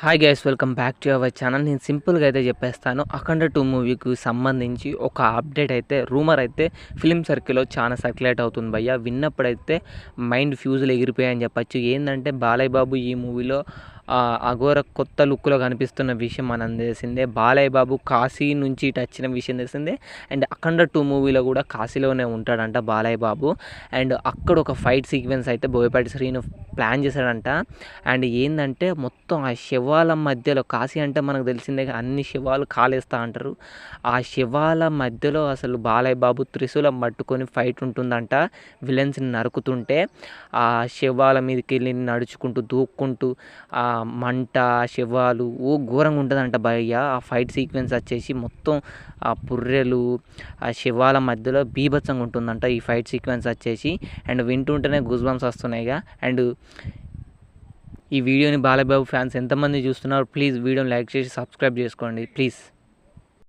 Hi guys, welcome back to our channel. నేను సింపుల్గా అయితే చెప్పేస్తాను. అఖండ 2 మూవీకి సంబంధించి ఒక అప్డేట్ అయితే, రూమర్ అయితే ఫిలిం సర్కిల్లో చాలా సర్క్యులేట్ అవుతుంది భయ్య. విన్నప్పుడైతే మైండ్ ఫ్యూజులు ఎగిరిపోయాయని చెప్పచ్చు. ఏంటంటే బాలయ్య బాబు ఈ మూవీలో అఘోర కొత్త లుక్లో కనిపిస్తున్న విషయం మనం తెలిసిందే. బాలయ్య బాబు కాశీ నుంచి ఇటు వచ్చిన విషయం తెలిసిందే. అండ్ అఖండ 2 మూవీలో కూడా కాశీలోనే ఉంటాడంట బాలయ్య బాబు. అండ్ అక్కడ ఒక ఫైట్ సీక్వెన్స్ అయితే బోయపాటి శ్రీను ప్లాన్ చేశాడంట. అండ్ ఏంటంటే మొత్తం ఆ శవాల మధ్యలో, కాశీ అంటే మనకు తెలిసిందే అన్ని శవాలు కాలేస్తూ అంటారు. ఆ శవాల మధ్యలో అసలు బాలయ్య బాబు త్రిశూలం పట్టుకొని ఫైట్ ఉంటుందంట. విలన్స్ని నరుకుతుంటే ఆ శవాల మీదకి వెళ్ళి నడుచుకుంటూ దూక్కుంటూ ఆ మంట, శవాలు ఘోరంగా ఉంటుందంట భయ్య. ఆ ఫైట్ సీక్వెన్స్ వచ్చేసి మొత్తం ఆ పుర్రెలు, ఆ శవాల మధ్యలో బీభత్సంగా ఉంటుందంట ఈ ఫైట్ సీక్వెన్స్ వచ్చేసి. అండ్ వింటుంటేనే గూస్ బంప్స్ వస్తున్నాయిగా. అండ్ ఈ వీడియోని బాలయ్య బాబు ఫ్యాన్స్ ఎంతమంది చూస్తున్నారు, ప్లీజ్ వీడియోని లైక్ చేసి సబ్స్క్రైబ్ చేసుకోండి ప్లీజ్.